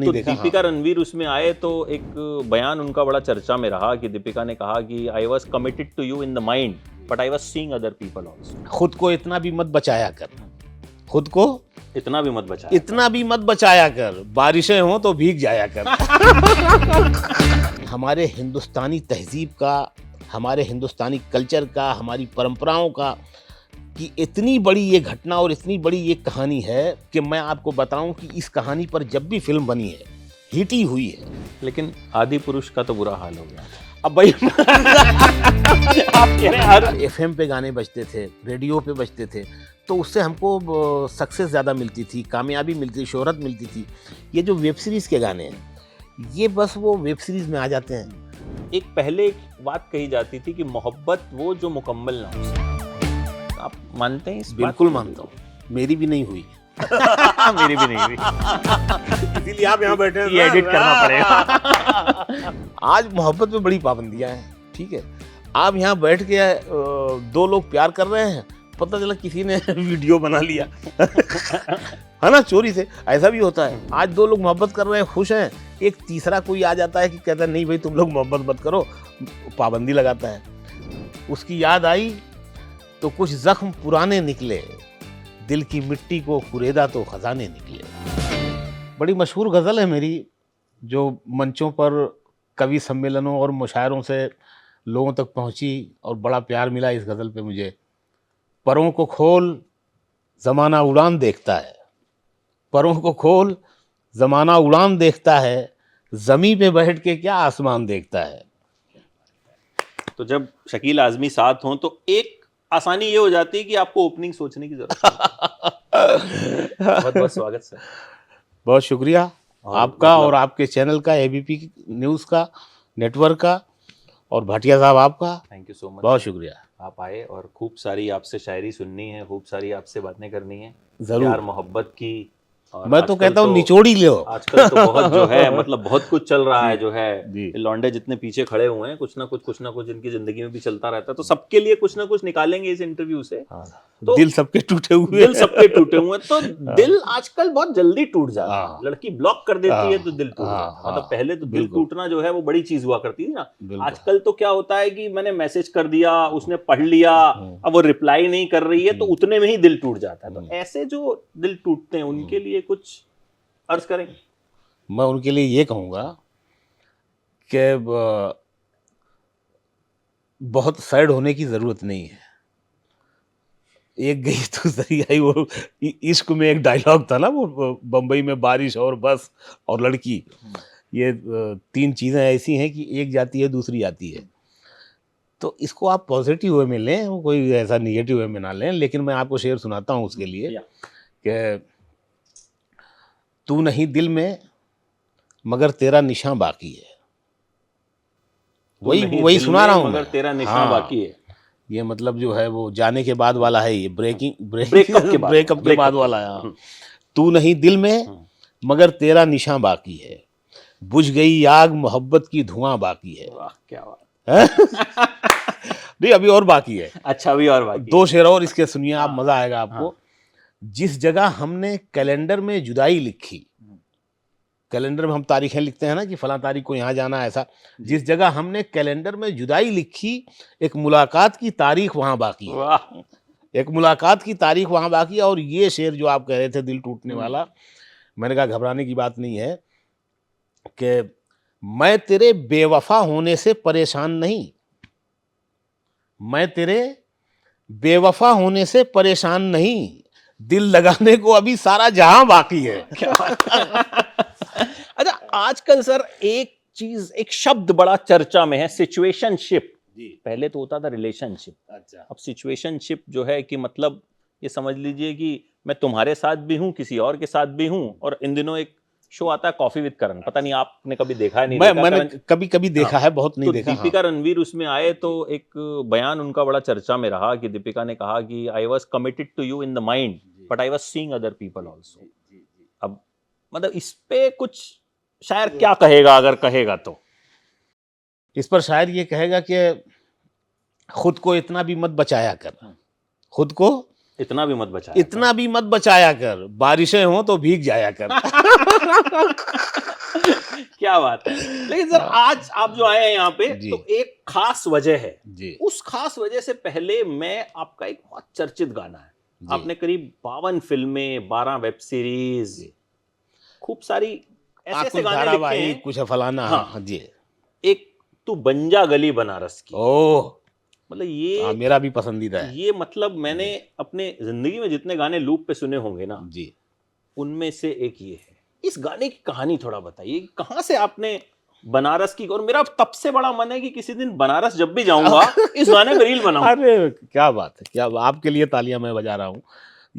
नहीं देखा। दीपिका रणवीर उसमें आए तो एक बयान उनका बड़ा चर्चा में रहा कि दीपिका ने कहा कि I was committed to you in the mind but I was seeing other people also. खुद को इतना भी मत बचाया कर, खुद को इतना भी मत बचाया, इतना भी मत बचाया कर, बारिशें हो तो भीग जाया कर। हमारे हिंदुस्तानी तहजीब का, हमारे हिंदुस्तानी कल्चर का, हमारी परंपराओं का कि इतनी बड़ी ये घटना और इतनी बड़ी ये कहानी है कि मैं आपको बताऊं कि इस कहानी पर जब भी फिल्म बनी है, हिट ही हुई है। लेकिन आदि पुरुष का तो बुरा हाल हो गया। अब भाई आप कह रहे हैं हर एफएम पे गाने बजते थे, रेडियो पे बजते थे, तो उससे हमको सक्सेस ज़्यादा मिलती थी, कामयाबी मिलती थी, शोहरत मिलती थी। ये जो वेब सीरीज़ के गाने हैं, ये बस वो वेब सीरीज़ में आ जाते हैं। एक पहले एक बात कही जाती थी कि मोहब्बत वो जो मुकम्मल ना हो सके। आप मानते हैं इस बात बिल्कुल को? मानता हूँ, मेरी भी नहीं हुई। मेरी भी नहीं हुई, इसीलिए आप यहाँ बैठे हैं। ये एडिट करना पड़ेगा। आज मोहब्बत में बड़ी पाबंदियां हैं, ठीक है। आप यहाँ बैठ के दो लोग प्यार कर रहे हैं, पता चला किसी ने वीडियो बना लिया है ना, चोरी से। ऐसा भी होता है। आज दो लोग मोहब्बत कर रहे हैं, खुश हैं, एक तीसरा कोई आ जाता है कि कहता है नहीं भाई तुम लोग मोहब्बत मत करो, पाबंदी लगाता है। उसकी याद आई तो कुछ जख्म पुराने निकले, दिल की मिट्टी को कुरेदा तो खजाने निकले। बड़ी मशहूर गज़ल है मेरी, जो मंचों पर कवि सम्मेलनों और मुशायरों से लोगों तक पहुंची और बड़ा प्यार मिला इस गज़ल पे मुझे। परों को खोल ज़माना उड़ान देखता है, परों को खोल ज़माना उड़ान देखता है, ज़मीं पे बैठ के क्या आसमान देखता है। तो जब शकील आज़मी साथ हों तो एक आसानी ये हो जाती है कि आपको ओपनिंग सोचने की जरूरत है। बहुत बहुत स्वागत सर। बहुत शुक्रिया आपका और आपके चैनल का, एबीपी न्यूज़ का, नेटवर्क का, और भाटिया साहब आपका थैंक यू सो मच। बहुत शुक्रिया। आप आए और खूब सारी आपसे शायरी सुननी है, खूब सारी आपसे बातें करनी है, जरूर। प्यार मोहब्बत की। और मैं तो कहता हूँ निचोड़ ही लो। आजकल तो बहुत जो है मतलब बहुत कुछ चल रहा है जो है। जी। लौंडे जितने पीछे खड़े हुए हैं, कुछ ना कुछ इनकी जिंदगी में भी चलता रहता है, तो सबके लिए कुछ ना कुछ निकालेंगे इस इंटरव्यू से। तो दिल सबके टूटे हुए, दिल सबके टूटे हुए, तो दिल आजकल बहुत जल्दी टूट जाता है। लड़की ब्लॉक कर देती है तो दिल टूट जाता है। मतलब पहले तो दिल टूटना जो है वो बड़ी चीज हुआ करती थी ना। आजकल तो क्या होता है कि मैंने मैसेज कर दिया, उसने पढ़ लिया, अब वो रिप्लाई नहीं कर रही है तो उतने में ही दिल टूट जाता है। तो ऐसे जो दिल टूटते हैं उनके लिए कुछ अर्ज करें। मैं उनके लिए ये कहूँगा कि बहुत सैड होने की ज़रूरत नहीं है। एक गई तो सही आई। वो इश्क में एक डायलॉग था ना, वो बम्बई में बारिश और बस और लड़की, ये तीन चीज़ें ऐसी हैं कि एक जाती है दूसरी आती है। तो इसको आप पॉजिटिव वे में लें, वो कोई ऐसा निगेटिव वे में ना लें। लेकिन मैं आपको शेर सुनाता हूँ उसके लिए कि तू नहीं दिल में मगर तेरा निशान बाकी है। वही सुना रहा हूँ मगर तेरा निशान बाकी है। ये मतलब जो है वो जाने के बाद वाला है, ये ब्रेकअप के बाद वाला है। तू नहीं दिल में मगर तेरा निशान बाकी है, बुझ गई आग मोहब्बत की धुआं बाकी है। वाह क्या बात। नहीं अभी और बाकी है। अच्छा अभी और बाकी। दो शेर और इसके सुनिए आप, मजा आएगा आपको। जिस जगह हमने कैलेंडर में जुदाई लिखी, कैलेंडर में हम तारीखें लिखते हैं ना कि फलां तारीख को यहाँ जाना, ऐसा जिस जगह हमने कैलेंडर में जुदाई लिखी, एक मुलाकात की तारीख वहाँ बाकी है। एक मुलाकात की तारीख वहाँ बाकी है। और ये शेर जो आप कह रहे थे दिल टूटने वाला, मैंने कहा घबराने की बात नहीं है कि मैं तेरे बेवफा होने से परेशान नहीं, मैं तेरे बेवफा होने से परेशान नहीं, दिल लगाने को अभी सारा जहां बाकी है। अच्छा आजकल सर एक चीज, एक शब्द बड़ा चर्चा में है, सिचुएशनशिप। पहले तो होता था रिलेशनशिप। अच्छा। अब सिचुएशनशिप जो है कि मतलब ये समझ लीजिए कि मैं तुम्हारे साथ भी हूँ, किसी और के साथ भी हूँ। और इन दिनों एक शो आता है कॉफी विद करण, पता नहीं आपने कभी देखा है नहीं? मैंने कभी कभी देखा है, बहुत नहीं देखा। दीपिका रणवीर उसमें आए तो एक बयान उनका बड़ा चर्चा में रहा कि दीपिका ने कहा कि I was committed to you in the mind but I was seeing other people also. अब मतलब इस पे कुछ शायर क्या कहेगा, अगर कहेगा तो? इस पर शायर ये कहेगा कि खुद को इतना भी मत बचाया कर, खुद को इतना भी मत बचाया, इतना भी मत बचाया कर, बारिशें हो तो भीग जाया कर। क्या बात है। लेकिन सर आज आप जो आए हैं यहाँ पे जी। तो एक खास वजह है जी उस खास वजह से पहले मैं आपका एक बहुत चर्चित गाना है जी आपने करीब 52 फिल्में 12 वेब सीरीज जी। खूब सारी ऐसे ऐसे कुछ गाने लिखे धारावाहिक हैं। कुछ फलाना। हाँ हाँ जी। एक तू बंजा गली बनारस की ओह मतलब हाँ, ये मेरा भी पसंदीदा है। ये मतलब मैंने जी अपने जिंदगी में जितने गाने लूप पे सुने होंगे ना जी। उनमें से एक ये है। इस गाने की कहानी थोड़ा बताइए कहाँ से आपने बनारस की और मेरा तब से बड़ा मन है कि किसी दिन बनारस जब भी जाऊंगा इस गाने पे रील बनाऊं। अरे क्या बात है, क्या आपके लिए तालियां मैं बजा रहा हूँ।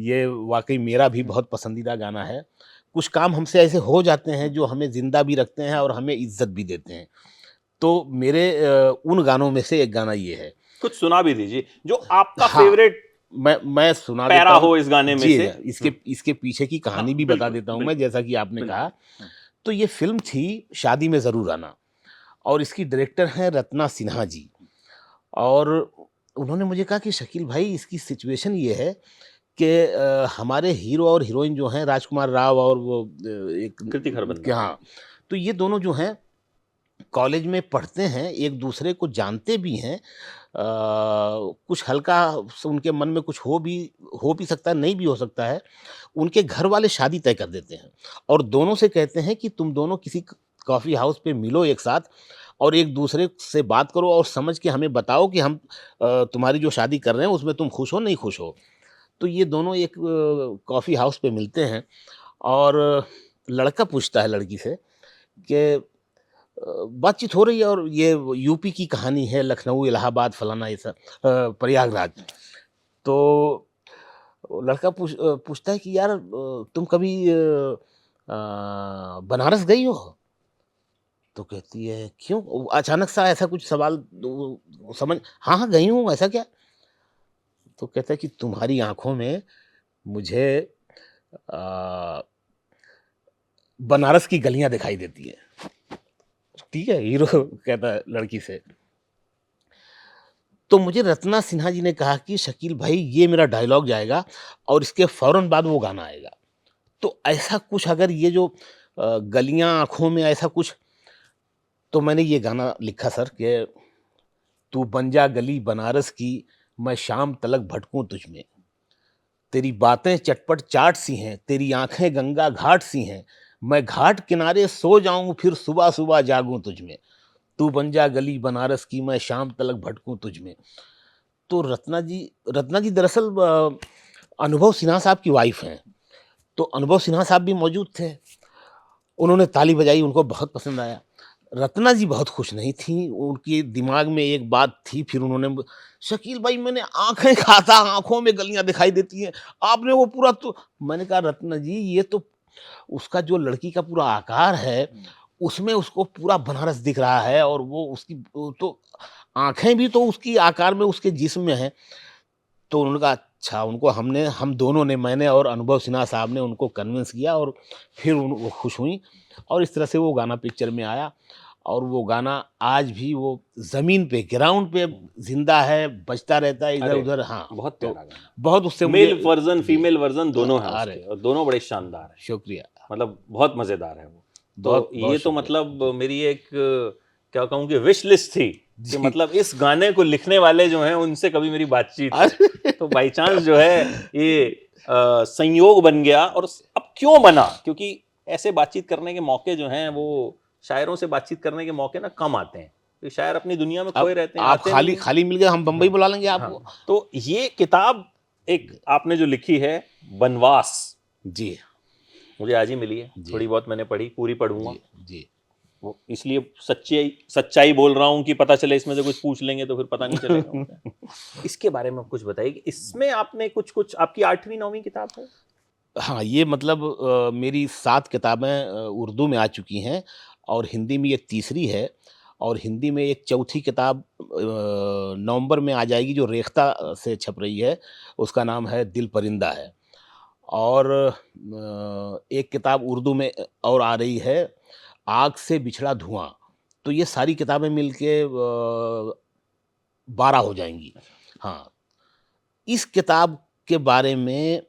ये वाकई मेरा भी बहुत पसंदीदा गाना है। कुछ काम हमसे ऐसे हो जाते हैं जो हमें जिंदा भी रखते हैं और हमें इज्जत भी देते हैं। तो मेरे उन गानों में से एक गाना ये है। कुछ सुना भी दीजिए जो आपका हाँ, फेवरेट मैं सुना पैरा देता हूँ। हो इस गाने में जी, से। इसके इसके पीछे की हाँ कहानी भी बता बिल्कुल देता हूँ मैं, बिल्कुल जैसा कि आपने बिल्कुल। कहा। तो ये फ़िल्म थी शादी में ज़रूर आना और इसकी डायरेक्टर हैं रत्ना सिन्हा जी। और उन्होंने मुझे कहा कि शकील भाई इसकी सिचुएशन ये है कि हमारे हीरो और हीरोइन जो हैं राजकुमार राव और वो एक कृति खरबंदा। क्या, हाँ, तो ये दोनों जो हैं कॉलेज में पढ़ते हैं, एक दूसरे को जानते भी हैं। कुछ हल्का उनके मन में कुछ हो भी सकता है, नहीं भी हो सकता है। उनके घर वाले शादी तय कर देते हैं और दोनों से कहते हैं कि तुम दोनों किसी कॉफ़ी हाउस पे मिलो एक साथ और एक दूसरे से बात करो और समझ के हमें बताओ कि हम तुम्हारी जो शादी कर रहे हैं उसमें तुम खुश हो नहीं खुश हो। तो ये दोनों एक कॉफ़ी हाउस पे मिलते हैं और लड़का पूछता है लड़की से कि बातचीत हो रही है और ये यूपी की कहानी है, लखनऊ, इलाहाबाद, फलाना ये सब, प्रयागराज। तो वो लड़का पूछता है कि यार तुम कभी बनारस गई हो? तो कहती है क्यों? वो अचानक सा ऐसा कुछ सवाल समझ, हाँ, हाँ, गई हूँ, ऐसा क्या? तो कहता है कि तुम्हारी आँखों में मुझे अ, बनारस की गलियाँ दिखाई देती हैं। ठीक है? हीरो कहता है लड़की से। तो मुझे रत्ना सिन्हा जी ने कहा कि शकील भाई ये मेरा डायलॉग जाएगा और इसके फ़ौरन बाद वो गाना आएगा। तो ऐसा कुछ अगर ये जो गलियाँ आँखों में ऐसा कुछ, तो मैंने ये गाना लिखा सर कि तू बन जा गली बनारस की, मैं शाम तलक भटकूँ तुझ में। तेरी बातें चटपट चाट सी हैं, तेरी आँखें गंगा घाट सी हैं। मैं घाट किनारे सो जाऊँ फिर सुबह-सुबह जागूँ तुझ में। तू बन जा गली बनारस की, मैं शाम तलक भटकूँ तुझ में। तो रत्ना जी दरअसल अनुभव सिन्हा साहब की वाइफ़ हैं। तो अनुभव सिन्हा साहब भी मौजूद थे। उन्होंने ताली बजाई, उनको बहुत पसंद आया। रत्ना जी बहुत खुश नहीं थीं, उनके दिमाग में एक बात थी, फिर उन्होंने शकील भाई मैंने आँखें कहा था, आँखों में गलियाँ दिखाई देती हैं, आपने वो पूरा तो, मैंने कहा रत्ना जी ये तो उसका जो लड़की का पूरा आकार है, उसमें उसको पूरा बनारस दिख रहा है और वो उसकी वो तो आँखें भी तो उसकी आकार में उसके जिस्म में हैं। तो उन्होंने कहा अच्छा, उनको हम दोनों ने, मैंने और अनुभव सिन्हा साहब ने उनको कन्विंस किया और फिर वो खुश हुईं और इस तरह से वो गाना पिक्चर में आया और वो गाना आज भी वो ज़मीन पे, ग्राउंड पे ज़िंदा है, बजता रहता है अरे इधर-उधर। हाँ, बहुत तो प्यारा गाना बहुत उससे मुझे मेल वर्जन जी, फीमेल वर्जन दोनों हैं अरे उसके और दोनों बड़े शानदार हैं शुक्रिया, मतलब बहुत मजेदार है वो। बहुत तो ये बहुत तो शुक्रिया। मतलब मेरी एक क्या कहूँ कि विश लिस्ट थी कि जी, मतलब इस गाने को लिखने वाले जो हैं उनसे कभी मेरी बातचीत हो। अरे तो बाई चांस जो है ये संयोग बन गया और अब क्यों बना क्योंकि ऐसे बातचीत करने के मौके जो हैं वो शायरों से बातचीत करने के मौके ना कम आते हैं तो शायर अपनी दुनिया में खोए अब रहते हैं आप आते खाली नहीं हैं। खाली मिल गए, हम बम्बई हाँ बुला लेंगे हाँ आपको। तो ये किताब एक आपने जो लिखी है बनवास जी, मुझे आज ही मिली है जी, थोड़ी बहुत मैंने पढ़ी पूरी पढ़ूंगा जी, जी। वो इसलिए सच्चाई सच्चाई बोल रहा हूँ कि पता चले इसमें से कुछ पूछ लेंगे तो फिर पता नहीं चलेगा मुझे। इसके बारे में कुछ बताइए कि इसमें आपने कुछ कुछ आपकी 8वीं 9वीं किताब है। हाँ, ये मतलब मेरी 7 किताबें उर्दू में आ चुकी हैं और हिंदी में ये तीसरी है और हिंदी में एक चौथी किताब नवंबर में आ जाएगी जो रेख्ता से छप रही है, उसका नाम है दिल परिंदा है। और एक किताब उर्दू में और आ रही है, आग से बिछड़ा धुआँ। तो ये सारी किताबें मिल के 12 हो जाएँगी। हाँ, इस किताब के बारे में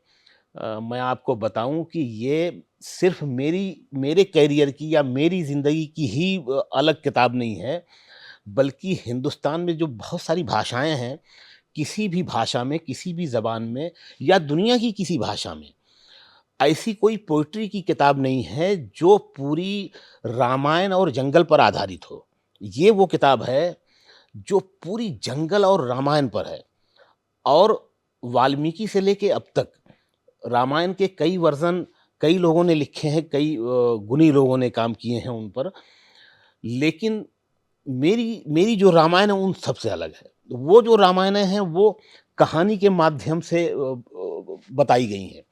मैं आपको बताऊं कि ये सिर्फ मेरे करियर की या मेरी ज़िंदगी की ही अलग किताब नहीं है, बल्कि हिंदुस्तान में जो बहुत सारी भाषाएँ हैं, किसी भी भाषा में, किसी भी ज़बान में या दुनिया की किसी भाषा में, ऐसी कोई पोएट्री की किताब नहीं है जो पूरी रामायण और जंगल पर आधारित हो। ये वो किताब है जो पूरी जंगल और रामायण पर है और वाल्मीकि से लेके अब तक रामायण के कई वर्ज़न कई लोगों ने लिखे हैं, कई गुणी लोगों ने काम किए हैं उन पर। लेकिन मेरी मेरी जो रामायण है उन सबसे अलग है। वो जो रामायणें हैं वो कहानी के माध्यम से बताई गई हैं।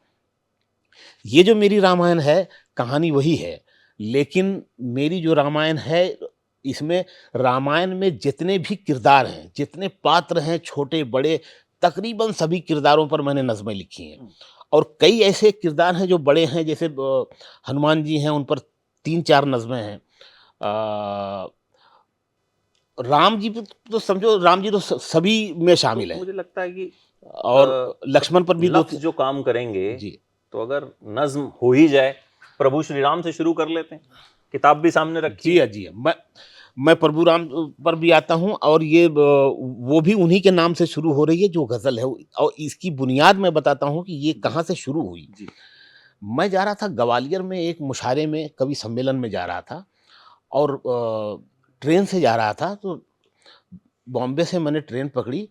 ये जो मेरी रामायण है, कहानी वही है, लेकिन मेरी जो रामायण है, इसमें रामायण में जितने भी किरदार हैं, जितने पात्र हैं, छोटे-बड़े, तकरीबन सभी किरदारों पर मैंने नज़्में लिखी हैं। और कई ऐसे किरदार हैं जो बड़े हैं, जैसे हनुमान जी हैं, उन पर 3-4 नज़्में हैं। राम जी पे तो समझो, राम जी तो सभी में शामिल हैं। मुझे लगता है कि और लक्ष्मण पर भी 2 लफ्ज़ जो काम करेंगे, जी। तो अगर नज़्म हो ही जाए, प्रभु श्री राम से शुरू कर लेते हैं। किताब भी सामने रखी जी हाँ, जी हाँ। मैं प्रभु राम पर भी आता हूँ और ये वो भी उन्हीं के नाम से शुरू हो रही है जो गज़ल है, और इसकी बुनियाद मैं बताता हूँ कि ये कहाँ से शुरू हुई। जी। मैं जा रहा था ग्वालियर में एक मुशायरे में, कवि सम्मेलन में जा रहा था और ट्रेन से जा रहा था, तो बॉम्बे से मैंने ट्रेन पकड़ी।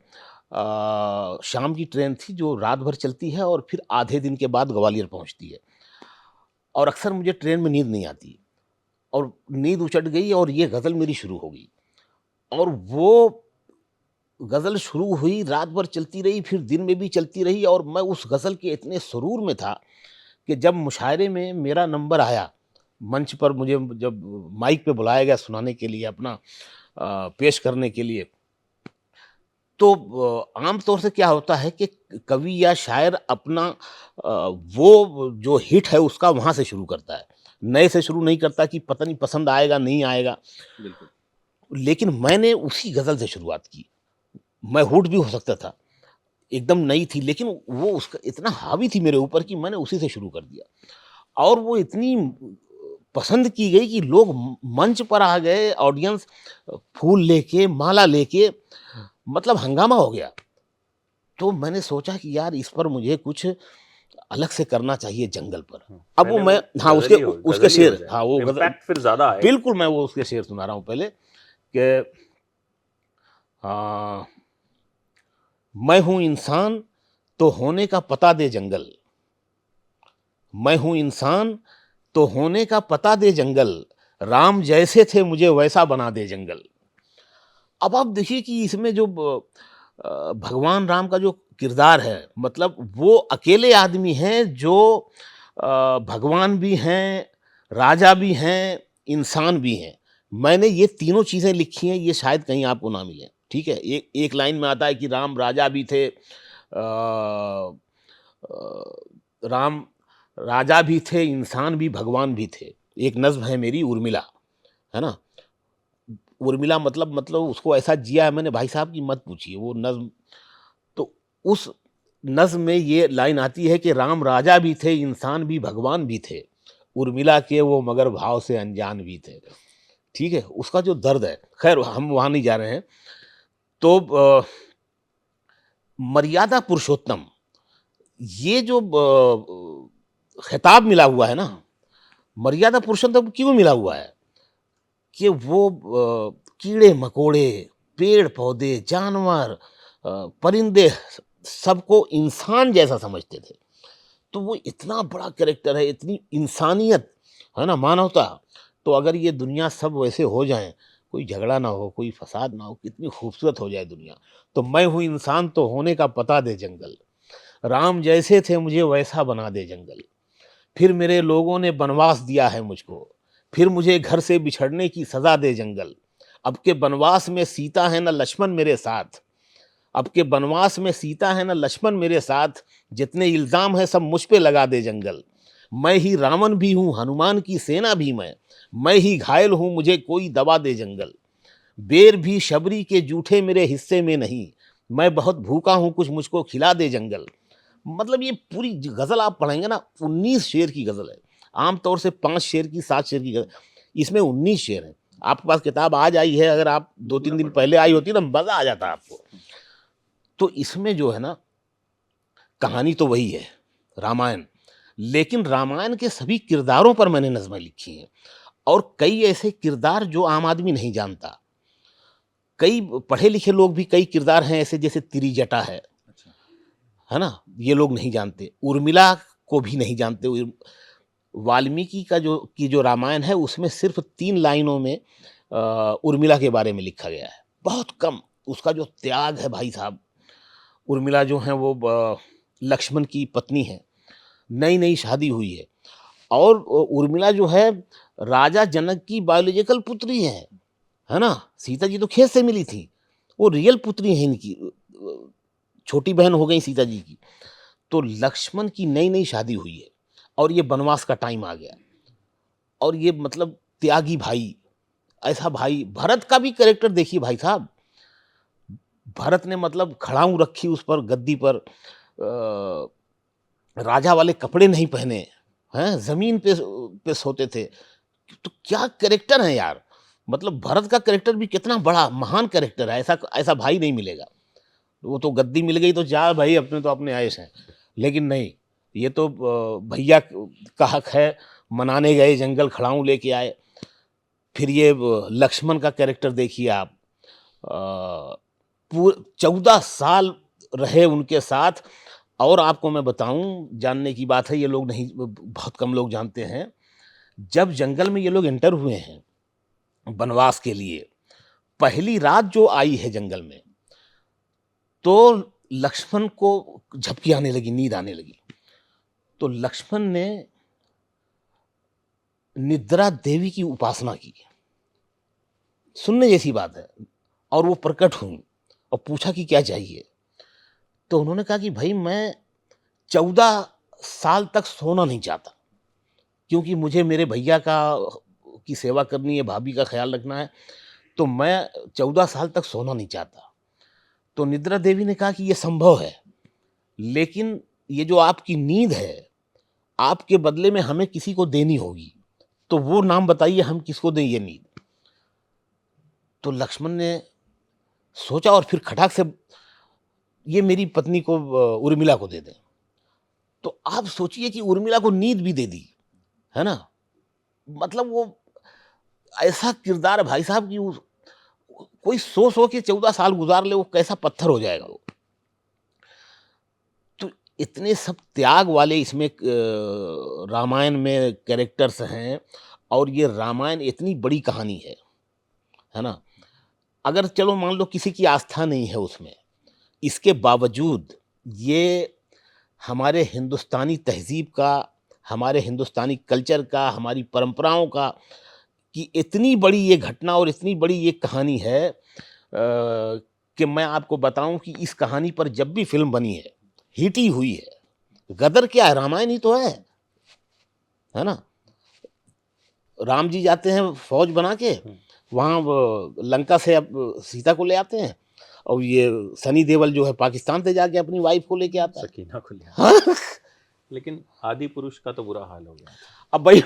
शाम की ट्रेन थी जो रात भर चलती है और फिर आधे दिन के बाद ग्वालियर पहुँचती है। और अक्सर मुझे ट्रेन में नींद नहीं आती और नींद उचट गई और ये गज़ल मेरी शुरू हो गई। और वो गज़ल शुरू हुई, रात भर चलती रही, फिर दिन में भी चलती रही और मैं उस गज़ल के इतने सुरूर में था कि जब मुशायरे में मेरा नंबर आया, मंच पर मुझे जब माइक पे बुलाया गया सुनाने के लिए, अपना पेश करने के लिए, तो आम तौर से क्या होता है कि कवि या शायर अपना वो जो हिट है उसका वहाँ से शुरू करता है। नए से शुरू नहीं करता कि पता नहीं पसंद आएगा, नहीं आएगा। बिल्कुल। लेकिन मैंने उसी गज़ल से शुरुआत की। मैं हुट भी हो सकता था, एकदम नई थी, लेकिन वो उसका इतना हावी थी मेरे ऊपर कि मैंने उसी से शुरू कर दिया। और वो इतनी पसंद की गई कि लोग मंच पर आ गए, ऑडियंस फूल लेके, माला लेके, मतलब हंगामा हो गया। तो मैंने सोचा कि यार इस पर मुझे कुछ अलग से करना चाहिए जंगल पर। अब वो पहले मैं हाँ, गज़ल ही उसके गज़ल ही हो शेर, जाए, हाँ, वो गज़ल इम्पैक्ट फिर ज़्यादा आएगा। बिल्कुल, मैं वो उसके शेर सुना रहा हूँ पहले कि मैं हूँ इंसान तो होने का पता दे जंगल। मैं हूँ इंसान तो होने का पता दे जंगल। राम जैसे थे मुझे वैसा बना दे जंगल। अब आप देखिए कि इसमें जो भगवान राम का जो किरदार है, मतलब वो अकेले आदमी हैं जो भगवान भी हैं, राजा भी हैं, इंसान भी हैं। मैंने ये तीनों चीज़ें लिखी हैं, ये शायद कहीं आपको ना मिलें, ठीक है? एक लाइन में आता है कि राम राजा भी थे, राम राजा भी थे, इंसान भी, भगवान भी थे। एक नज़्म है मेरी उर्मिला, है ना? उर्मिला मतलब उसको ऐसा जिया है मैंने भाई साहब कि मत पूछिए वो नज़्म। तो उस नज़्म में ये लाइन आती है कि राम राजा भी थे, इंसान भी, भगवान भी थे। उर्मिला के वो मगर भाव से अनजान भी थे। ठीक है? उसका जो दर्द है, ख़ैर हम वहाँ नहीं जा रहे हैं। तो मर्यादा पुरुषोत्तम, ये जो खिताब मिला हुआ है ना, मर्यादा पुरुषोत्तम क्यों मिला हुआ है? कि वो कीड़े-मकोड़े, पेड़-पौधे, जानवर, परिंदे, सबको इंसान जैसा समझते थे। तो वो इतना बड़ा कैरेक्टर है, इतनी इंसानियत, है ना, मानवता। तो अगर ये दुनिया सब वैसे हो जाएँ, कोई झगड़ा ना हो, कोई फसाद ना हो, कितनी खूबसूरत हो जाए दुनिया। तो मैं हूँ इंसान तो होने का पता दे जंगल। राम जैसे थे मुझे वैसा बना दे जंगल। फिर मेरे लोगों ने बनवास दिया है मुझको, फिर मुझे घर से बिछड़ने की सज़ा दे जंगल। अब के बनवास में सीता है न लक्ष्मण मेरे साथ, अब के बनवास में सीता है न लक्ष्मण मेरे साथ, जितने इल्ज़ाम हैं सब मुझ पे लगा दे जंगल। मैं ही रावण भी हूँ, हनुमान की सेना भी मैं ही घायल हूँ, मुझे कोई दवा दे जंगल। बेर भी शबरी के जूठे मेरे हिस्से में नहीं, मैं बहुत भूखा हूँ, कुछ मुझको खिला दे जंगल। मतलब ये पूरी गज़ल आप पढ़ेंगे ना, 19 शेर की गज़ल है। आमतौर से 5 शेर की 7 शेर की गज़ल, इसमें 19 शेर हैं। आपके पास किताब आज आई है, अगर आप 2-3 दिन पहले आई होती ना, मज़ा आ जाता आपको। तो इसमें जो है ना, कहानी तो वही है रामायण, लेकिन रामायण के सभी किरदारों पर मैंने नज़्में लिखी हैं, और कई ऐसे किरदार जो आम आदमी नहीं जानता। कई पढ़े लिखे लोग भी, कई किरदार हैं ऐसे, जैसे त्रिजटा है ना, ये लोग नहीं जानते। उर्मिला को भी नहीं जानते। वाल्मीकि का जो रामायण है, उसमें सिर्फ 3 लाइनों में उर्मिला के बारे में लिखा गया है, बहुत कम। उसका जो त्याग है भाई साहब, उर्मिला जो है वो लक्ष्मण की पत्नी है, नई नई शादी हुई है, और उर्मिला जो है राजा जनक की बायोलॉजिकल पुत्री है ना। सीता जी तो खेत से मिली थी, वो रियल पुत्री है इनकी, छोटी बहन हो गई सीता जी की। तो लक्ष्मण की नई नई शादी हुई है, और ये वनवास का टाइम आ गया, और ये मतलब त्यागी भाई, ऐसा भाई। भरत का भी कैरेक्टर देखिए भाई साहब, भरत ने मतलब खड़ाऊं रखी उस पर गद्दी पर, राजा वाले कपड़े नहीं पहने हैं, जमीन पे सोते थे। तो क्या कैरेक्टर है यार, मतलब भरत का कैरेक्टर भी कितना बड़ा महान कैरेक्टर है। ऐसा ऐसा भाई नहीं मिलेगा। वो तो गद्दी मिल गई तो जा भाई, अपने तो अपने आयश हैं, लेकिन नहीं, ये तो भैया का हक है, मनाने गए, जंगल खड़ाऊं लेके आए। फिर ये लक्ष्मण का कैरेक्टर देखिए आप, 14 साल रहे उनके साथ। और आपको मैं बताऊं, जानने की बात है, ये लोग नहीं, बहुत कम लोग जानते हैं, जब जंगल में ये लोग एंटर हुए हैं वनवास के लिए, पहली रात जो आई है जंगल में, तो लक्ष्मण को झपकी आने लगी, नींद आने लगी। तो लक्ष्मण ने निद्रा देवी की उपासना की, सुनने जैसी बात है, और वो प्रकट हुई और पूछा कि क्या चाहिए। तो उन्होंने कहा कि भाई मैं 14 साल तक सोना नहीं चाहता, क्योंकि मुझे मेरे भैया की सेवा करनी है, भाभी का ख्याल रखना है, तो मैं 14 साल तक सोना नहीं चाहता। तो निद्रा देवी ने कहा कि ये संभव है, लेकिन ये जो आपकी नींद है, आपके बदले में हमें किसी को देनी होगी, तो वो नाम बताइए, हम किसको दें ये नींद। तो लक्ष्मण ने सोचा, और फिर खटाक से, ये मेरी पत्नी को, उर्मिला को दे दें। तो आप सोचिए कि उर्मिला को नींद भी दे दी, है ना। मतलब वो ऐसा किरदार है भाई साहब कि कोई सो के 14 साल गुजार ले, वो कैसा पत्थर हो जाएगा वो। तो इतने सब त्याग वाले इसमें रामायण में कैरेक्टर्स हैं, और ये रामायण इतनी बड़ी कहानी है ना। अगर चलो मान लो किसी की आस्था नहीं है उसमें, इसके बावजूद ये हमारे हिंदुस्तानी तहजीब का, हमारे हिंदुस्तानी कल्चर का, हमारी परंपराओं का, कि इतनी बड़ी ये घटना और इतनी बड़ी ये कहानी है, कि मैं आपको बताऊं कि इस कहानी पर जब भी फिल्म बनी है, हिट ही हुई है। गदर क्या है, रामायण ही तो है ना। राम जी जाते हैं फौज बना के, वहाँ लंका से अब सीता को ले आते हैं, और ये सनी देओल जो है पाकिस्तान से जाके अपनी वाइफ को लेके आता है, सकीना को ले। हाँ? लेकिन आदि पुरुष का तो बुरा हाल हो गया। अब भाई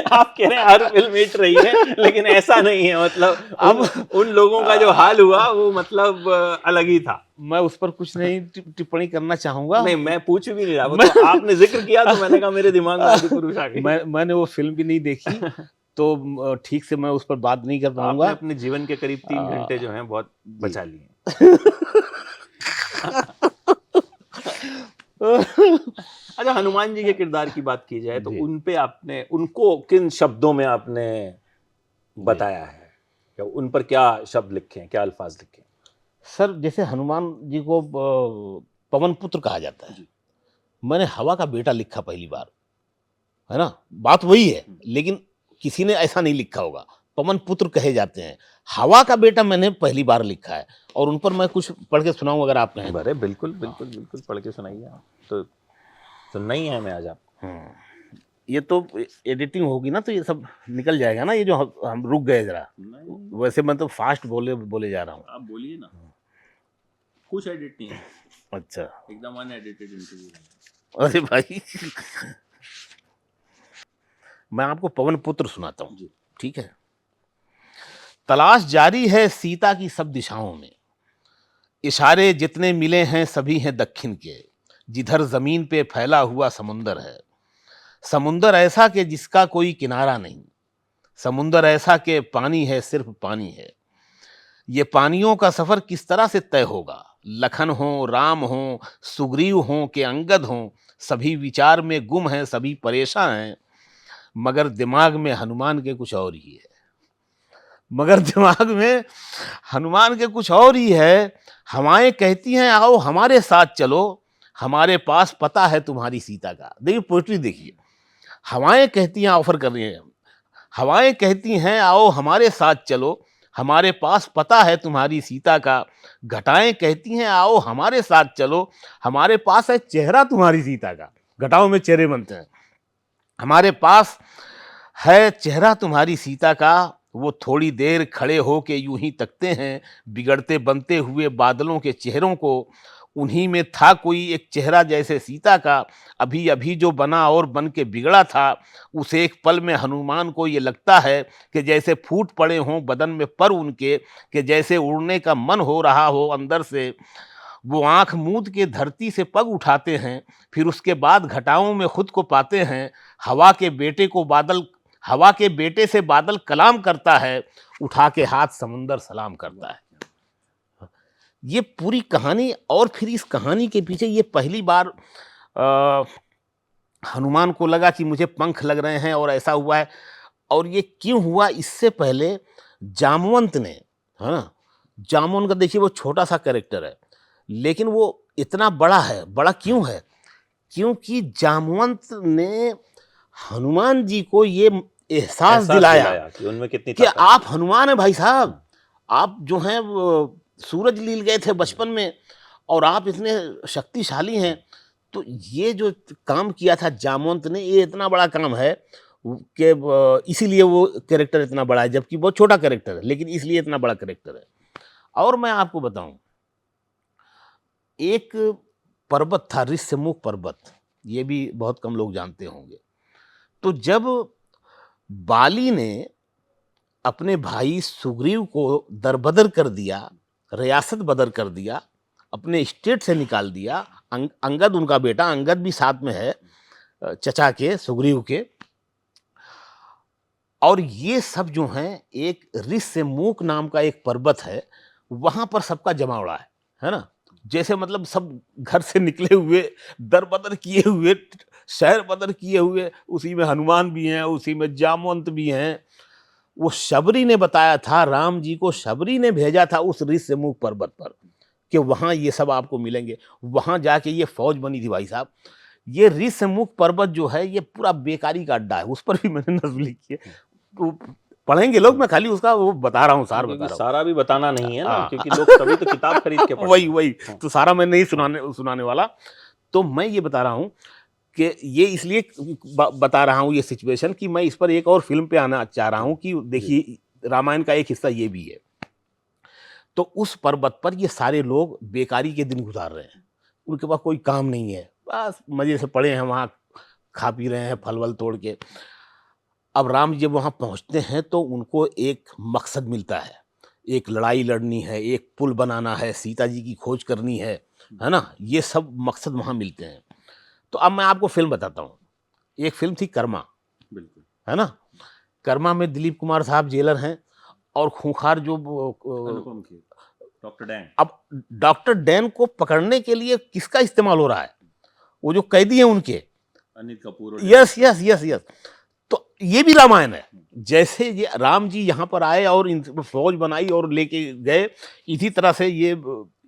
आप कह रहे हैं हर फिल्म हिट रही है, लेकिन ऐसा नहीं है। मतलब अब उन लोगों का जो हाल हुआ वो मतलब अलग ही था। मैं उस पर कुछ नहीं टिप्पणी करना चाहूंगा। नहीं, मैं पूछ भी नहीं रहा, वो तो आपने जिक्र किया तो मैंने कहा मेरे दिमाग में आदि पुरुष आ गई। मैंने वो फिल्म भी नहीं देखी, तो ठीक से मैं उस पर बात नहीं कर पाऊंगा। आपने अपने जीवन के करीब 3 घंटे जो हैं बहुत बचा लिए। अच्छा, हनुमान जी के किरदार की बात की जाए तो उन पे आपने, उनको किन शब्दों में आपने बताया है, या उन पर क्या शब्द लिखे हैं, क्या अल्फाज लिखे हैं? सर, जैसे हनुमान जी को पवन पुत्र कहा जाता है, मैंने हवा का बेटा लिखा पहली बार, है ना। बात वही है, लेकिन किसी ने ऐसा नहीं लिखा होगा। पवन पुत्र कहे जाते हैं, हवा का बेटा मैंने पहली बार लिखा है, और उन पर मैं कुछ पढ़ के सुनाऊं अगर आप कहें। अरे बिल्कुल बिल्कुल बिल्कुल, पढ़ के सुनाइए आप। तो नहीं है, मैं आज आप ये तो एडिटिंग होगी ना, तो ये सब निकल जाएगा ना, ये जो हम रुक गए जरा। वैसे मैं तो फास्ट बोले जा रहा हूँ। आप बोलिए ना, कुछ एडिट नहीं है। अच्छा, एकदम अनएडिटेड इंटरव्यू। अरे भाई मैं आपको पवन पुत्र सुनाता हूँ, जी। ठीक है। तलाश जारी है सीता की सब दिशाओं में, इशारे जितने मिले हैं सभी हैं दक्षिण के, जिधर जमीन पे फैला हुआ समुंदर है, समुंदर ऐसा कि जिसका कोई किनारा नहीं, समुंदर ऐसा कि पानी है सिर्फ पानी है। ये पानियों का सफर किस तरह से तय होगा, लखन हो, राम हो, सुग्रीव हो कि अंगद हो, सभी विचार में गुम हैं, सभी परेशान हैं, मगर दिमाग में हनुमान के कुछ और ही है, मगर दिमाग में हनुमान के कुछ और ही है। हवाएं कहती हैं आओ हमारे साथ चलो, हमारे पास पता है तुम्हारी सीता का। देखिए पोइट्री देखिए, हवाएं कहती हैं, ऑफर कर रही हैं, हवाएं कहती हैं आओ हमारे साथ चलो, हमारे पास पता है तुम्हारी सीता का। घटाएं कहती हैं आओ हमारे साथ चलो, हमारे पास है चेहरा तुम्हारी सीता का। घटाओं में चेहरे बनते हैं, हमारे पास है चेहरा तुम्हारी सीता का। वो थोड़ी देर खड़े हो के यूं ही तकते हैं बिगड़ते बनते हुए बादलों के चेहरों को, उन्हीं में था कोई एक चेहरा जैसे सीता का, अभी अभी जो बना और बन के बिगड़ा था। उस एक पल में हनुमान को ये लगता है कि जैसे फूट पड़े हों बदन में पर उनके, कि जैसे उड़ने का मन हो रहा हो अंदर से। वो आंख मूंद के धरती से पग उठाते हैं, फिर उसके बाद घटाओं में खुद को पाते हैं। हवा के बेटे को बादल, हवा के बेटे से बादल कलाम करता है, उठा के हाथ समुंदर सलाम करता है। ये पूरी कहानी, और फिर इस कहानी के पीछे ये पहली बार हनुमान को लगा कि मुझे पंख लग रहे हैं और ऐसा हुआ है। और ये क्यों हुआ, इससे पहले जामवंत ने, है ना, जामुन का देखिए वो छोटा सा कैरेक्टर है लेकिन वो इतना बड़ा है। बड़ा क्यों है, क्योंकि जामवंत ने हनुमान जी को ये एहसास दिलाया कि उनमें कितनी कि ताकत आप हनुमान है भाई साहब, आप जो हैं वो सूरज लील गए थे बचपन में और आप इतने शक्तिशाली हैं। तो ये जो काम किया था जामवंत ने, ये इतना बड़ा काम है कि इसीलिए वो कैरेक्टर इतना बड़ा है, जबकि बहुत छोटा कैरेक्टर है लेकिन इसलिए इतना बड़ा कैरेक्टर है। और मैं आपको बताऊं, एक पर्वत था ऋष्यमुख पर्वत, ये भी बहुत कम लोग जानते होंगे। तो जब बाली ने अपने भाई सुग्रीव को दरबदर कर दिया, रियासत बदर कर दिया, अपने स्टेट से निकाल दिया, अंगद उनका बेटा, अंगद भी साथ में है चचा के, सुग्रीव के, और ये सब जो हैं, एक ऋष्यमुख नाम का एक पर्वत है, वहां पर सबका जमावड़ा है ना। जैसे मतलब सब घर से निकले हुए, दर बदर किए हुए, शहर बदर किए हुए, उसी में हनुमान भी हैं, उसी में जामवंत भी हैं। वो शबरी ने बताया था, राम जी को शबरी ने भेजा था उस ऋष्यमुख पर्वत पर कि वहाँ ये सब आपको मिलेंगे। वहाँ जाके ये फौज बनी थी भाई साहब। ये ऋष्यमुख पर्वत जो है ये पूरा बेकारी का अड्डा है, उस पर भी मैंने नज्म लिखी है, तो पढ़ेंगे लोग, मैं खाली उसका वो बता रहा हूँ, सार बता रहा हूँ। सारा भी बताना नहीं है ना, क्योंकि लोग तभी तो किताब खरीद के पढ़ेंगे। वही तो सारा मैं नहीं सुनाने वाला। तो मैं ये बता रहा हूँ कि ये इसलिए बता रहा हूँ ये सिचुएशन कि मैं इस पर एक और फिल्म पे आना चाह रहा हूँ कि देखिए रामायण का एक हिस्सा ये भी है। तो उस पर्वत पर ये सारे लोग बेकारी के दिन गुजार रहे हैं, उनके पास कोई काम नहीं है, बस मजे से पड़े हैं वहाँ, खा पी रहे हैं फल वल तोड़ के। अब राम जी जब वहाँ पहुँचते हैं तो उनको एक मकसद मिलता है, एक लड़ाई लड़नी है, एक पुल बनाना है, सीता जी की खोज करनी है ना, ये सब मकसद वहाँ मिलते हैं। तो अब मैं आपको फिल्म बताता हूँ। एक फिल्म थी कर्मा, बिल्कुल, है ना। कर्मा में दिलीप कुमार साहब जेलर हैं और खूंखार जो डॉक्टर डैन। अब डॉक्टर डैन को पकड़ने के लिए किसका इस्तेमाल हो रहा है, वो जो कैदी हैं उनके, Anil Kapoor. Yes yes yes yes. तो ये भी रामायण है। जैसे ये राम जी यहाँ पर आए और इन फौज बनाई और लेके गए, इसी तरह से ये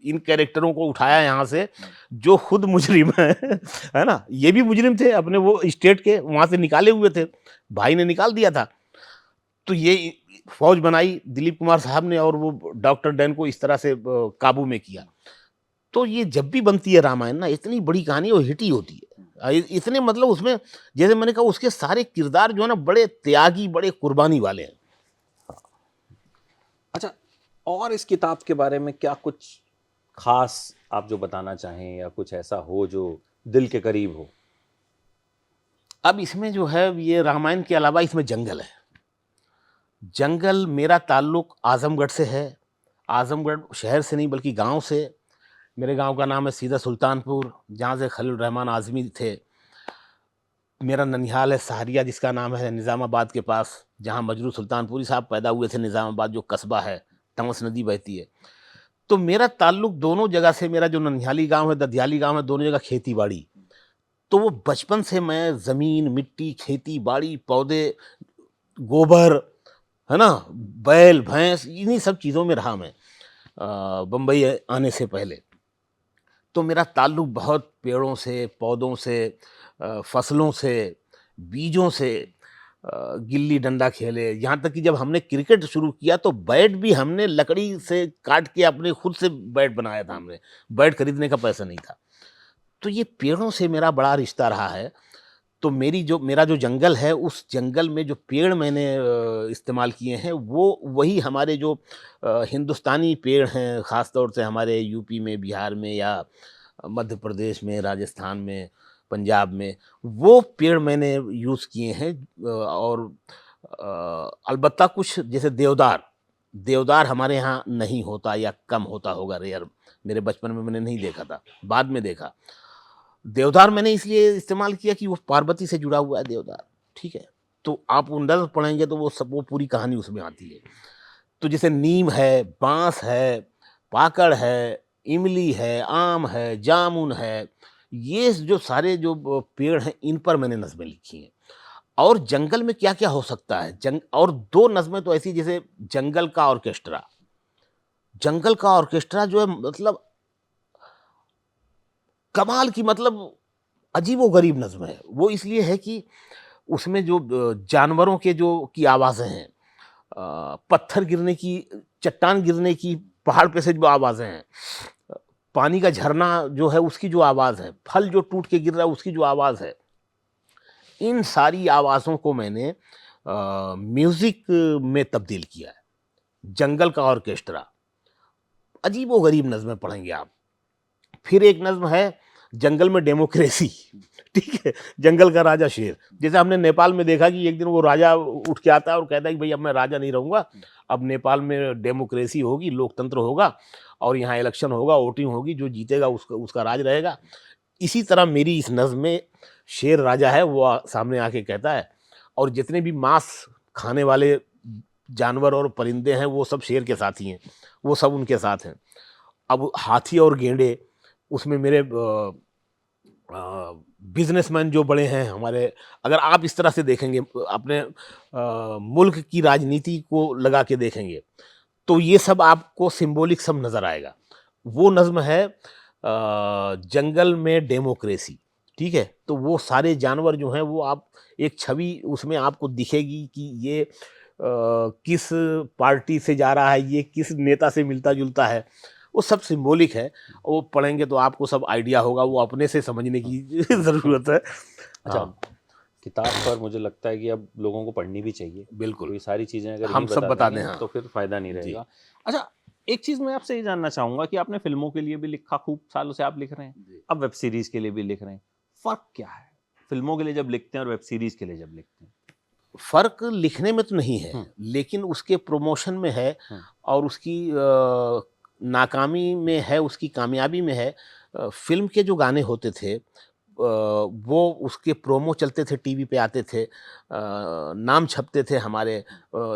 इन कैरेक्टरों को उठाया यहाँ से जो खुद मुजरिम है ना। ये भी मुजरिम थे, अपने वो स्टेट के वहाँ से निकाले हुए थे, भाई ने निकाल दिया था। तो ये फौज बनाई दिलीप कुमार साहब ने और वो डॉक्टर डैन को इस तरह से काबू में किया। तो ये जब भी बनती है रामायण ना, इतनी बड़ी कहानी और हिट ही होती है। इतने मतलब उसमें, जैसे मैंने कहा, उसके सारे किरदार जो है ना बड़े त्यागी, बड़े कुर्बानी वाले हैं। अच्छा, और इस किताब के बारे में क्या कुछ खास आप जो बताना चाहें या कुछ ऐसा हो जो दिल के करीब हो? अब इसमें जो है ये रामायण के अलावा इसमें जंगल है। जंगल मेरा ताल्लुक आजमगढ़ से है। आजमगढ़ शहर से नहीं बल्कि गांव से। मेरे गांव का नाम है सीधा सुल्तानपुर, जहाँ से खलील रहमान आज़मी थे। मेरा ननिहाल है सहरिया, जिसका नाम है निज़ामाबाद के पास, जहाँ मजरू सुल्तानपुरी साहब पैदा हुए थे। निज़ामाबाद जो कस्बा है, तमस नदी बहती है। तो मेरा ताल्लुक दोनों जगह से, मेरा जो ननिहाली गांव है, ददियाली गांव है, दोनों जगह खेती बाड़ी। तो वो बचपन से मैं ज़मीन, मिट्टी, खेती बाड़ी, पौधे, गोबर, है ना, बैल भैंस, इन्हीं सब चीज़ों में रहा मैं बम्बई आने से पहले। तो मेरा ताल्लुक बहुत पेड़ों से, पौधों से, फसलों से, बीजों से, गिल्ली डंडा खेले। यहाँ तक कि जब हमने क्रिकेट शुरू किया तो बैट भी हमने लकड़ी से काट के अपने खुद से बैट बनाया था हमने। बैट खरीदने का पैसा नहीं था। तो ये पेड़ों से मेरा बड़ा रिश्ता रहा है। तो मेरा जो जंगल है, उस जंगल में जो पेड़ मैंने इस्तेमाल किए हैं, वो वही हमारे जो हिंदुस्तानी पेड़ हैं, ख़ास तौर से हमारे यूपी में, बिहार में, या मध्य प्रदेश में, राजस्थान में, पंजाब में, वो पेड़ मैंने यूज़ किए हैं। और अलबत्ता कुछ जैसे देवदार हमारे यहाँ नहीं होता या कम होता होगा, रेयर। मेरे बचपन में मैंने नहीं देखा था, बाद में देखा। देवदार मैंने इसलिए इस्तेमाल किया कि वो पार्वती से जुड़ा हुआ है देवदार, ठीक है। तो आप वो नज़्म पढ़ेंगे तो वो पूरी कहानी उसमें आती है। तो जैसे नीम है, बांस है, पाकड़ है, इमली है, आम है, जामुन है, ये जो सारे जो पेड़ हैं, इन पर मैंने नज़में लिखी हैं। और जंगल में क्या-क्या हो सकता है, और 2 नज़में तो ऐसी, जैसे जंगल का ऑर्केस्ट्रा। जंगल का ऑर्केस्ट्रा जो है, मतलब कमाल की, मतलब अजीबो-गरीब नज़्म है। वो इसलिए है कि उसमें जो जानवरों के जो की आवाज़ें हैं, पत्थर गिरने की, चट्टान गिरने की, पहाड़ पे से जो आवाज़ें हैं, पानी का झरना जो है उसकी जो आवाज़ है, फल जो टूट के गिर रहा है उसकी जो आवाज़ है, इन सारी आवाज़ों को मैंने म्यूज़िक में तब्दील किया है। जंगल का ऑर्केस्ट्रा, अजीबो-गरीब नज़्में पढ़ेंगे आप। फिर एक नज़्म है जंगल में डेमोक्रेसी, ठीक है, जंगल का राजा शेर। जैसे हमने नेपाल में देखा कि एक दिन वो राजा उठ के आता है और कहता है कि भाई अब मैं राजा नहीं रहूँगा, अब नेपाल में डेमोक्रेसी होगी, लोकतंत्र होगा, और यहाँ इलेक्शन होगा, वोटिंग होगी, जो जीतेगा उसका राज रहेगा। इसी तरह मेरी इस नज़्म में शेर राजा है, वो सामने आके कहता है, और जितने भी मांस खाने वाले जानवर और परिंदे हैं वो सब शेर के साथी हैं, वो सब उनके साथ हैं। अब हाथी और गेंडे, उसमें मेरे बिजनेसमैन जो बड़े हैं हमारे, अगर आप इस तरह से देखेंगे, अपने मुल्क की राजनीति को लगा के देखेंगे, तो ये सब आपको सिंबॉलिक सब नज़र आएगा। वो नज़्म है जंगल में डेमोक्रेसी, ठीक है। तो वो सारे जानवर जो हैं, वो आप एक छवि उसमें आपको दिखेगी कि ये किस पार्टी से जा रहा है, ये किस नेता से मिलता जुलता है, वो सब सिंबॉलिक है। वो पढ़ेंगे तो आपको सब आइडिया होगा, वो अपने से समझने की ज़रूरत है। अच्छा, किताब पर मुझे लगता है कि अब लोगों को पढ़नी भी चाहिए। बिल्कुल, तो ये सारी चीज़ें अगर हम सब बता दें, हाँ, तो फिर फ़ायदा नहीं रहेगा। अच्छा, एक चीज़ मैं आपसे ये जानना चाहूँगा कि आपने फ़िल्मों के लिए भी लिखा, खूब सालों से आप लिख रहे हैं, अब वेब सीरीज़ के लिए भी लिख रहे हैं। फ़र्क क्या है फ़िल्मों के लिए जब लिखते हैं और वेब सीरीज़ के लिए जब लिखते हैं? फ़र्क लिखने में तो नहीं है, लेकिन उसके प्रमोशन में है, और उसकी नाकामी में है, उसकी कामयाबी में है। फ़िल्म के जो गाने होते थे, वो उसके प्रोमो चलते थे, टीवी पे आते थे, नाम छपते थे हमारे,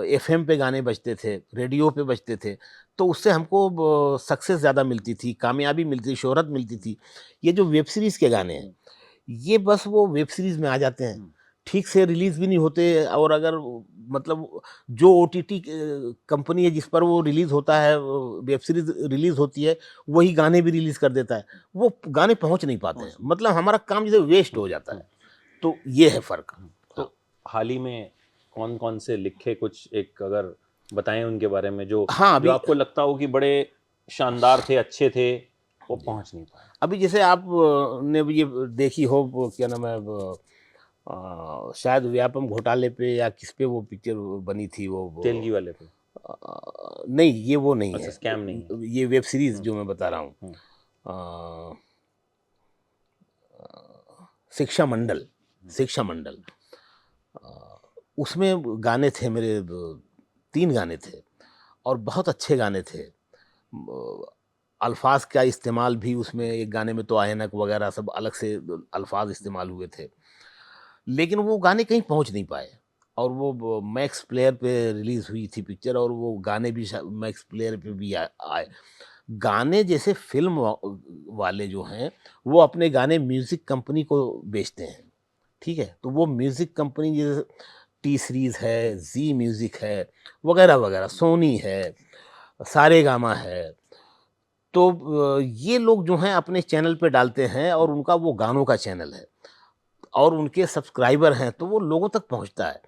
एफ़एम पे गाने बजते थे, रेडियो पे बजते थे, तो उससे हमको सक्सेस ज़्यादा मिलती थी, कामयाबी मिलती थी, शोहरत मिलती थी। ये जो वेब सीरीज़ के गाने हैं, ये बस वो वेब सीरीज़ में आ जाते हैं, ठीक से रिलीज़ भी नहीं होते, और अगर मतलब जो ओटीटी कंपनी है जिस पर वो रिलीज़ होता है, वेब सीरीज़ रिलीज़ होती है, वही गाने भी रिलीज़ कर देता है। वो गाने पहुँच नहीं पाते हैं, मतलब हमारा काम जैसे वेस्ट हो जाता है। तो ये है फ़र्क। तो हाल ही में कौन-कौन से लिखे, कुछ एक अगर बताएँ उनके बारे में, जो हाँ, जो अभी आपको लगता हो कि बड़े शानदार थे, अच्छे थे, वो पहुँच नहीं पाए? अभी जैसे आप ने ये देखी हो, वो क्या नाम है, शायद व्यापम घोटाले पे या किस पे वो पिक्चर बनी थी, वो तेलगी वाले पे? नहीं, ये वो नहीं अच्छा, है, स्कैम नहीं है। ये वेब सीरीज जो मैं बता रहा हूँ, शिक्षा मंडल, शिक्षा मंडल, उसमें गाने थे मेरे 3 गाने थे और बहुत अच्छे गाने थे। अल्फाज का इस्तेमाल भी उसमें, एक गाने में तो ऐनक वगैरह सब अलग से अल्फाज इस्तेमाल हुए थे, लेकिन वो गाने कहीं पहुंच नहीं पाए। और वो मैक्स प्लेयर पे रिलीज हुई थी पिक्चर, और वो गाने भी मैक्स प्लेयर पे भी आए। गाने जैसे फिल्म वाले जो हैं, वो अपने गाने म्यूजिक कंपनी को बेचते हैं, ठीक है? तो वो म्यूजिक कंपनी जैसे टी सीरीज है, जी म्यूजिक है, वगैरह वगैरह, सोनी है, सारेगामा है। तो ये लोग जो हैं अपने चैनल पे डालते हैं, और उनका वो गानों का चैनल है और उनके सब्सक्राइबर हैं, तो वो लोगों तक पहुंचता है।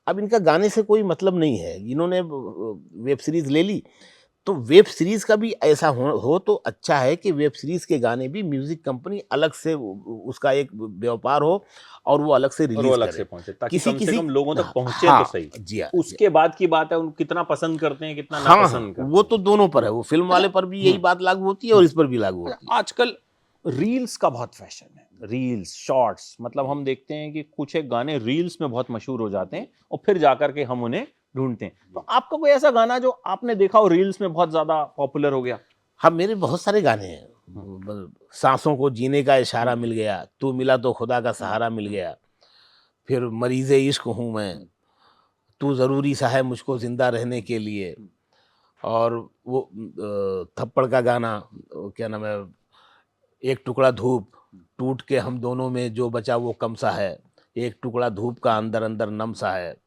अब इनका गाने से कोई मतलब नहीं है, इन्होंने वेब सीरीज ले ली, तो वेब सीरीज का भी ऐसा हो तो अच्छा है कि वेब सीरीज के गाने भी म्यूजिक कंपनी अलग से उसका एक व्यापार हो और वो अलग से और वो रिलीज अलग करे। से पहुंचे, ताकि किसी कम से किसी कम लोगों तक पहुंचे तो हाँ, सही। जी हाँ, उसके बाद की बात है उन कितना पसंद करते हैं, कितना हाँ, नापसंद करते वो हैं। तो दोनों पर है, वो फिल्म वाले पर भी यही बात लागू होती है और इस पर भी लागू होती है। आजकल रील्स का बहुत फैशन है, रील्स शॉर्ट्स, मतलब हम देखते हैं कि कुछ एक गाने रील्स में बहुत मशहूर हो जाते हैं और फिर जाकर के हम उन्हें ढूंढते हैं। तो आपका कोई ऐसा गाना जो आपने देखा हो रील्स में बहुत ज्यादा पॉपुलर हो गया? हाँ, मेरे बहुत सारे गाने हैं। सांसों को जीने का इशारा मिल गया, तू मिला तो खुदा का सहारा मिल गया, फिर मरीज़े इश्क हूँ मैं, तू ज़रूरी सा है मुझको ज़िंदा रहने के लिए, और वो थप्पड़ का गाना, क्या नाम है, एक टुकड़ा धूप, टूट के हम दोनों में जो बचा वो कम सा है, एक टुकड़ा धूप का अंदर अंदर नम सा है।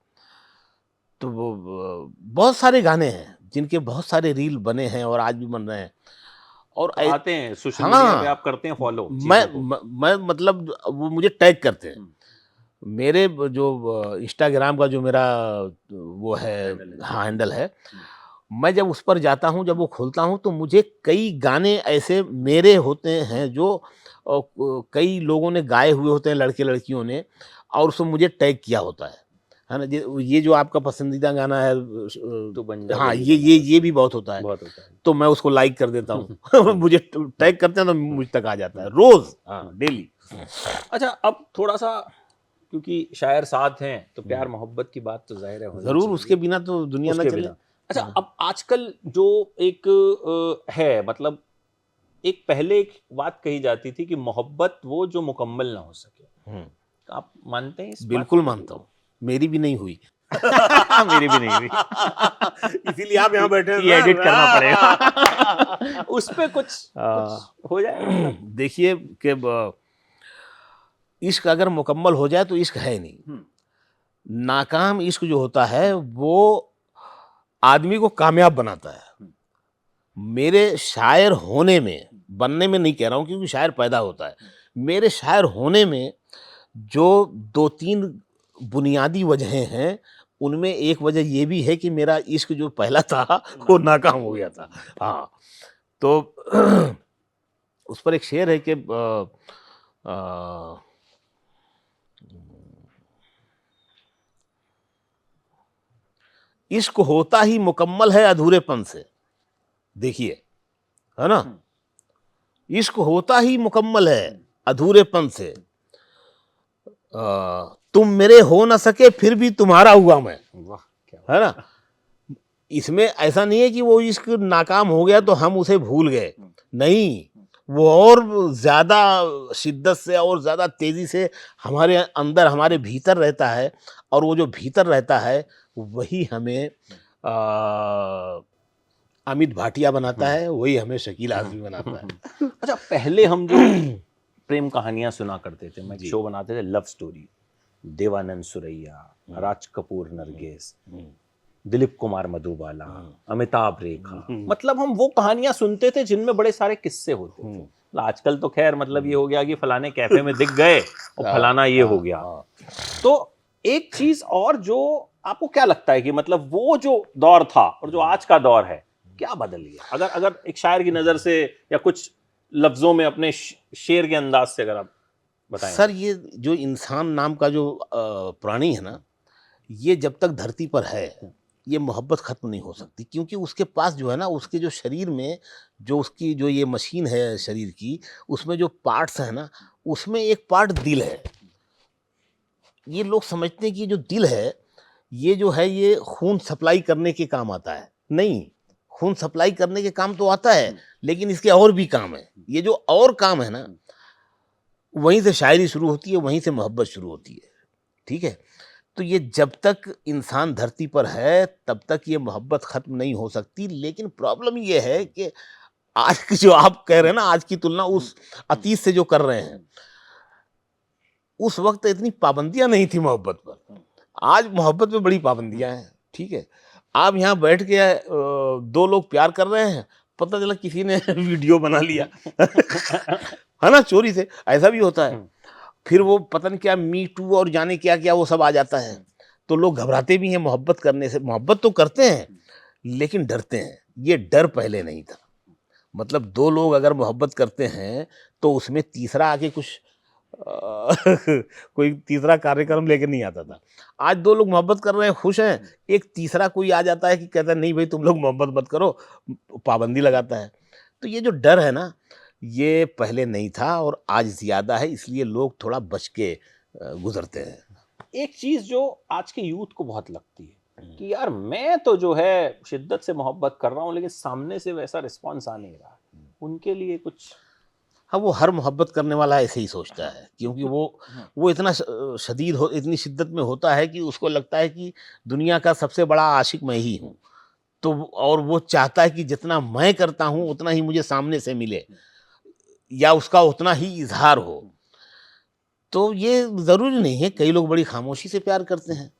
तो वो बहुत सारे गाने हैं जिनके बहुत सारे रील बने हैं और आज भी बन रहे हैं। और तो आते हैं सोशल मीडिया पे, हाँ, आप करते हैं फॉलो मैं चीजों को? मैं मतलब वो मुझे टैग करते हैं। मेरे जो इंस्टाग्राम का जो मेरा वो है, हाँ, हैंडल है, मैं जब उस पर जाता हूँ, जब वो खोलता हूँ, तो मुझे कई गाने ऐसे मेरे होते हैं जो कई लोगों ने गाए हुए होते हैं, लड़के लड़कियों ने, और उसमें मुझे टैग किया होता है ना? ये जो आपका पसंदीदा गाना है, तो बन जा हाँ, बेड़ी ये भी बहुत होता है, बहुत होता है। तो मैं उसको लाइक कर देता हूँ। मुझे टैग करते हैं तो मुझ तक आ जाता है रोज, हाँ, डेली। अच्छा, अब थोड़ा सा, क्योंकि शायर साथ हैं तो प्यार मोहब्बत की बात तो जाहिर है होनी जरूर, चाहिए। उसके बिना तो दुनिया ना उसके चले। बिना, अच्छा, अब आजकल जो एक है, मतलब एक पहले एक बात कही जाती थी कि मोहब्बत वो जो मुकम्मल ना हो सके। आप मानते हैं इस बात बिल्कुल को? मानता हूँ, मेरी भी नहीं हुई। मेरी भी नहीं हुई। इसीलिए आप यहाँ बैठे हैं ये सर। एडिट करना पड़ेगा। उस पे कुछ हो जाए मतलब। देखिए कि इश्क अगर मुकम्मल हो जाए तो इश्क है नहीं। नाकाम इश्क जो होता है वो आदमी को कामयाब बनाता है। मेरे शायर होने में, बनने में नहीं कह रहा हूँ क्योंकि शायर पैदा होता है, मेरे शायर होने में जो 2-3 बुनियादी वजहें हैं, उनमें एक वजह ये भी है कि मेरा इश्क जो पहला था वो नाकाम हो गया था। हाँ, तो उस पर एक शेर है कि अ, इश्क होता ही मुकम्मल है अधूरेपन से। देखिए, है ना? इश्क होता ही मुकम्मल है अधूरेपन से। तुम मेरे हो ना सके फिर भी तुम्हारा हुआ मैं। वाह, क्या है ना? इसमें ऐसा नहीं है कि वो इश्क नाकाम हो गया तो हम उसे भूल गए, नहीं, वो और ज़्यादा शिद्दत से और ज़्यादा तेज़ी से हमारे अंदर, हमारे भीतर रहता है, और वो जो भीतर रहता है वही हमें अमित भाटिया बनाता है, वही हमें शकील आज़मी बनाता है। अच्छा, पहले हम जो प्रेम कहानियां सुना करते थे, मैं एक शो बनाते थे लव स्टोरी, देवानंद सुरैया, राज कपूर नरगिस, दिलीप कुमार मधुबाला, अमिताभ रेखा, मतलब हम वो कहानियां सुनते थे जिनमें बड़े सारे किस्से होते थे। मतलब आजकल तो खैर मतलब ये हो गया कि फलाने कैफे में दिख गए और फलाना ये हो गया। तो एक चीज और, जो आपको क्या लगता है कि मतलब वो जो दौर था और जो आज का दौर है, क्या बदल गया? अगर अगर एक शायर की नजर से या कुछ लफ्जों में अपने शेर के अंदाज से अगर आप बताएं। सर, ये जो इंसान नाम का जो प्राणी है ना, ये जब तक धरती पर है ये मोहब्बत ख़त्म नहीं हो सकती, क्योंकि उसके पास जो है ना, उसके जो शरीर में जो उसकी जो ये मशीन है शरीर की, उसमें जो पार्ट्स हैं ना, उसमें एक पार्ट दिल है। ये लोग समझते हैं कि जो दिल है, ये जो है ये खून सप्लाई करने के काम आता है। नहीं, खून सप्लाई करने के काम तो आता है, लेकिन इसके और भी काम है। ये जो और काम है ना, वहीं से शायरी शुरू होती है, वहीं से मोहब्बत शुरू होती है। ठीक है? तो ये जब तक इंसान धरती पर है, तब तक ये मोहब्बत ख़त्म नहीं हो सकती। लेकिन प्रॉब्लम ये है कि आज की जो आप कह रहे हैं ना, आज की तुलना उस अतीत से जो कर रहे हैं, उस वक़्त इतनी पाबंदियाँ नहीं थी मोहब्बत पर। आज मोहब्बत में बड़ी पाबंदियाँ हैं। ठीक है? आप यहाँ बैठ के 2 लोग प्यार कर रहे हैं, पता चला किसी ने वीडियो बना लिया। है ना? चोरी से, ऐसा भी होता है। फिर वो पता नहीं क्या मी टू और जाने क्या-क्या वो सब आ जाता है। तो लोग घबराते भी हैं मोहब्बत करने से। मोहब्बत तो करते हैं, लेकिन डरते हैं। ये डर पहले नहीं था। मतलब 2 लोग अगर मोहब्बत करते हैं, तो उसमें तीसरा आके कुछ कोई तीसरा कार्यक्रम लेके नहीं आता था। आज 2 लोग मोहब्बत कर रहे हैं, खुश हैं, एक तीसरा कोई आ जाता है कि कहता है नहीं भाई तुम लोग मोहब्बत मत करो, पाबंदी लगाता है। तो ये जो डर है ना, ये पहले नहीं था और आज ज़्यादा है, इसलिए लोग थोड़ा बच के गुज़रते हैं। एक चीज जो आज के यूथ को बहुत लगती है कि यार मैं तो जो है शिद्दत से मोहब्बत कर रहा हूँ, लेकिन सामने से वैसा रिस्पॉन्स आ नहीं रहा। उनके लिए कुछ? हाँ, वो हर मोहब्बत करने वाला ऐसे ही सोचता है, क्योंकि वो इतना शदीद हो, इतनी शिद्दत में होता है कि उसको लगता है कि दुनिया का सबसे बड़ा आशिक मैं ही हूँ। तो और वो चाहता है कि जितना मैं करता हूँ, उतना ही मुझे सामने से मिले या उसका उतना ही इज़हार हो। तो ये ज़रूरी नहीं है, कई लोग बड़ी खामोशी से प्यार करते हैं।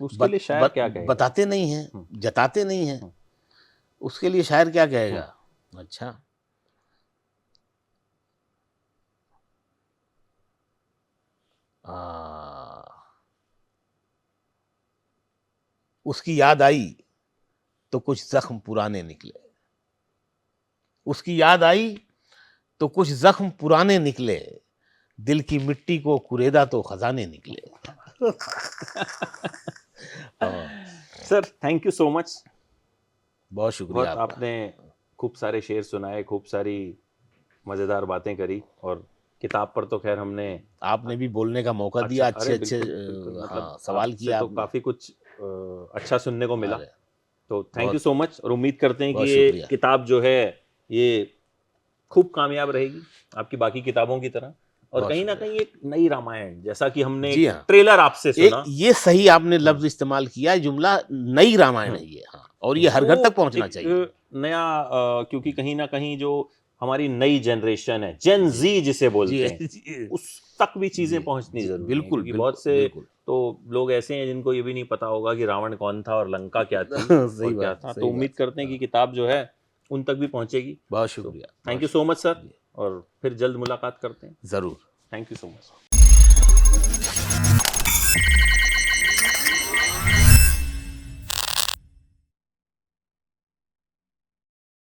उसके लिए शायर क्या कहेगा? बताते नहीं हैं, जताते नहीं हैं। उसके लिए शायर क्या कहेगा? अच्छा। उसकी याद आई तो कुछ ज़ख्म पुराने निकले। उसकी याद आई तो कुछ ज़ख्म पुराने निकले। दिल की मिट्टी को कुरेदा तो खजाने निकले। Sir thank you so much. बहुत शुक्रिया आपका। आपने खूब सारे शेर सुनाए, खूब सारी मज़ेदार बातें करी, और किताब पर तो खैर हमने, आपने भी बोलने का मौका दिया, अच्छे मतलब सवाल किया तो काफ़ी कुछ अच्छा सुनने को मिला। तो थैंक यू सो मच, और उम्मीद करते हैं कि ये किताब जो है ये खूब कामयाब रहेगी आपकी बाकी किताबों की तरह, और कहीं ना कहीं एक नई रामायण, जैसा कि हमने ट्रेलर आपसे सुना, ये सही आपने लफ्ज इस्तेमाल किया, जुमला नई रामायण है ये। हाँ, और ये हर घर तक पहुंचना चाहिए। नया क्योंकि कहीं ना कहीं जो हमारी नई जनरेशन है, जेन जी जिसे बोलते हैं, उस तक भी चीजें पहुंचनी जरूरी है। बिल्कुल, बहुत से तो लोग ऐसे हैं जिनको ये भी नहीं पता होगा कि रावण कौन था और लंका क्या थी और क्या था। तो उम्मीद करते हैं कि किताब जो है उन तक भी पहुंचेगी। बहुत शुक्रिया। Thank you so much sir, और फिर जल्द मुलाकात करते हैं। जरूर। Thank you so much.